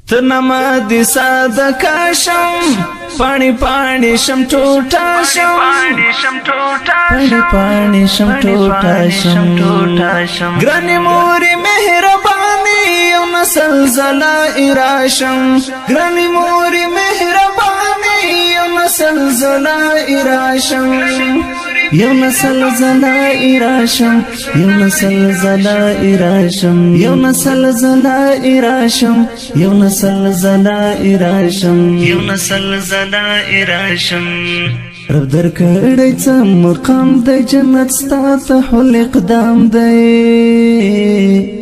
تنما دي ساده کاشم پانی پانی شم ټوټه شم پانی پانی شم ټوټه شم ګرانې مورې مهرباني یو نسل زلای راشم ګرانې مورې مهرباني یو نسل زلای راشم یو نسل زلای راشم یو نسل زلای راشم یو نسل زلای راشم یو نسل زلای راشم یو نسل زلای راشم رب درکړی څه مقام د جنت ستا ته حل اقدام دی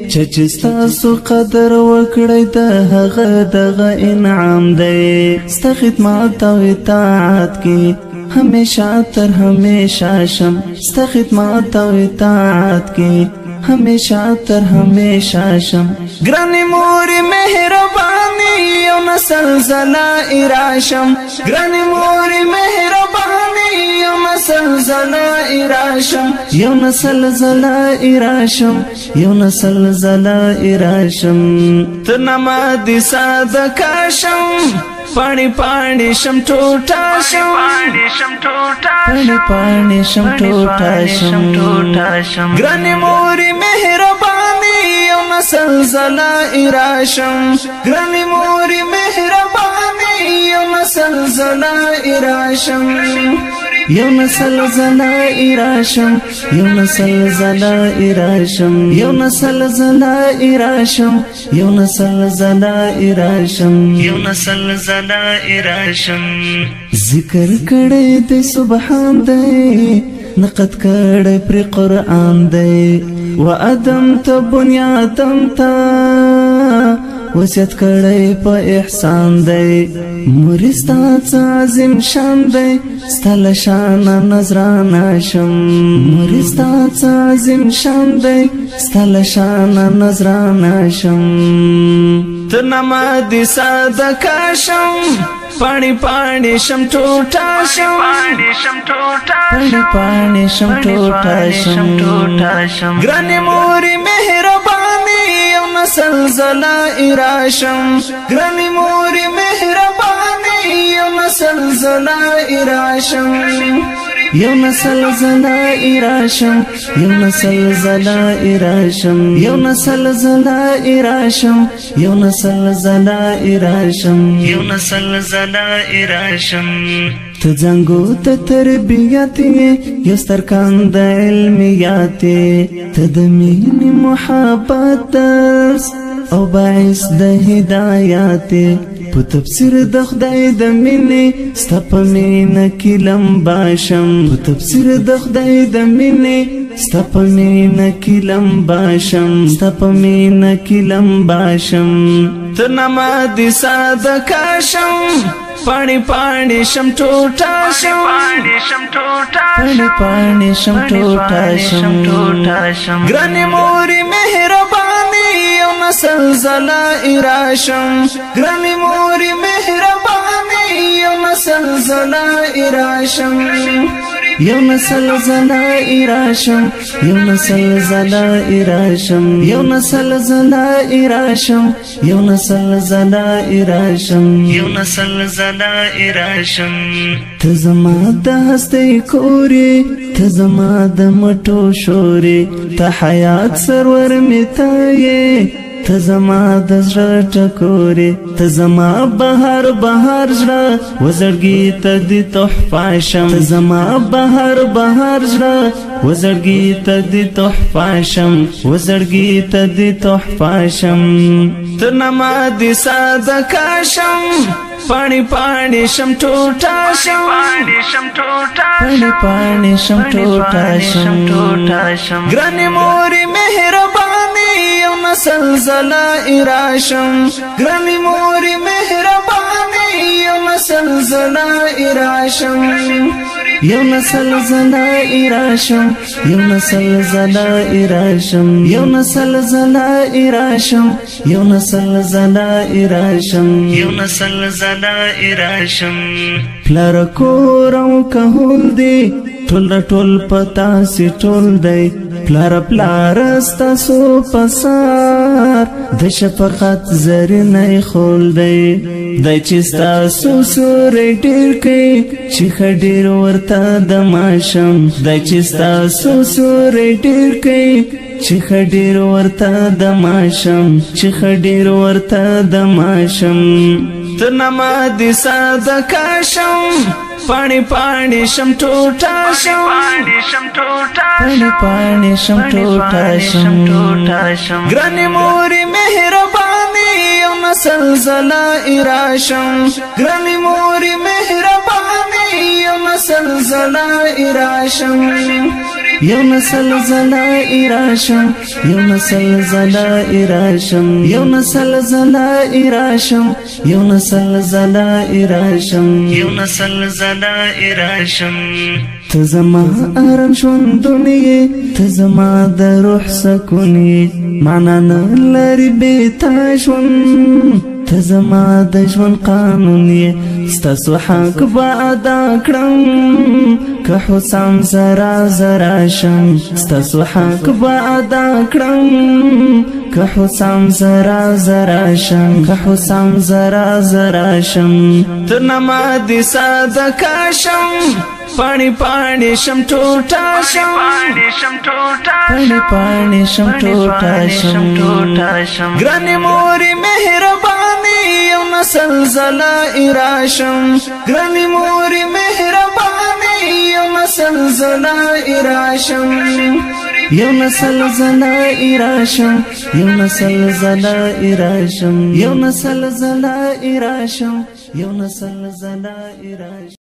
چې ستاسو قدر وکړی د هغه دغه انعام دی ستا خدمت او اطاعت کې ہمیشہ تر ہمیشہ شم ستا خدمت او اطاعت کی ہمیشہ تر ہمیشہ شم گرانی موری مہربانی یو نسل زلائی راشم گرانی موری مہربانی یو نسل زلائی راشم یو نسل زلائی راشم یو نسل زلائی راشم تنما دی ساده کاشم پانی پانی شم ټوټه شم پانی پانی شم ټوټه شم ګرانې مورې مهرباني یو نسل زلای راشم ګرانې مورې مهرباني یو نسل زلای راشم یو نسل زلای راشم یو نسل زلای راشم یو نسل زلای راشم یو نسل زلای راشم یو نسل زلای راشم ذکر کړه دې سبحان دې نقد کړه پر قرآن دې و ادم ته بنیادم ته وصیت کړه په احسان دې مرستا عظیم شان دې ستل شان نظرانه شم مرستا عظیم شان دې ستل شان نظرانه شم تنما دي ساده کاشم پانی پانی شم ټوټه شم پانی پانی شم ټوټه شم ګرانې مورې مهرباني یو نسل زلای راشم ګرانې مورې مهرباني یو نسل زلای راشم یو نسل زلای راشم یو نسل زلای راشم یو نسل زلای راشم یو نسل زلای راشم یو نسل زلای راشم ته زنګو ته تربیت یو سترکان د علمیات ته د مینې محبت درس او باعث د هدایت په تفسیر د خدای د مینې ستا په مینه کې لمباشم په تفسیر د خدای د مینې ستا په مینه کې لمباشم ستا په مینه کې لمباشم تنما دي ساده کاشم پانی پانی شم ټوټه شم پانی پانی شم ټوټه شم ګرانې مورې مهرباني یو نسل زلای راشم ګرانې مورې مهرباني یو نسل زلای راشم یو نسل زلای راشم یو نسل زلای راشم یو نسل زلای راشم یو نسل زلای راشم یو نسل زلای راشم ته زما د هستۍ کورې ته زما د مټو شورې ته حیات سرور مې ته یې ته زما د زړه ټکورې ته زما بهر بهر زړه وزړګي ته دې تحفه شم ته زما بهر بهر زړه وزړګي ته دې تحفه شم وزړګي ته دې تحفه شم تنما دي ساده کاشم پانی پانی شم ټوټه شم پانی پانی شم ټوټه شم ګرانې مورې مهرباني یو نسل زلای راشم ګرانې مورې مهرباني یو نسل زلای راشم یو نسل زلای راشم یو نسل زلای راشم یو نسل زلای راشم یو نسل زلای راشم یو نسل زلای راشم پلار کور او کهول دی ټول ټول پتا سي ټول دی پلار پلار ستاسو پسار د شفقت زرینه خول دی دای چې ستاسو سورې ډېر کوي چې ډېر ورته د ماشم دای چې ستاسو سورې ډېر کوي چې ډېر ورته د ماشم چې ډېر ورته د ماشم تر نامه دې ساده کاشم پانی پانی شم ټوټه شم پانی پانی شم ټوټه شم ګرانې مورې مهرباني یو نسل زلا اراشم ګرانې مورې مهرباني یو نسل زلا اراشم یو نسل زلا اراشم یو نسل زلا اراشم یو نسل زلا اراشم یو نسل زلا اراشم یو نسل زلا اراشم ته زما آرام ژوندونه ته زما د روح سکونه معنا نه لري بې تا ژوند ته زما د ژوند قانون یې ستاسو حق به ادا کړم که حسام زرا زرا شم ستاسو حق به ادا کړم که حسام زرا زرا شم که حسام زرا زرا شم تر نامه دې ساده کاشم پانی پانی شم ټوټه شم پانی پانی شم ټوټه شم ګرانې مورې مهرباني یو نسل زلا اراشم ګرانې مورې مهرباني یو نسل زلا اراشم یو نسل زلا اراشم یو نسل زلا اراشم یو نسل زلا اراشم یو نسل زلا اراشم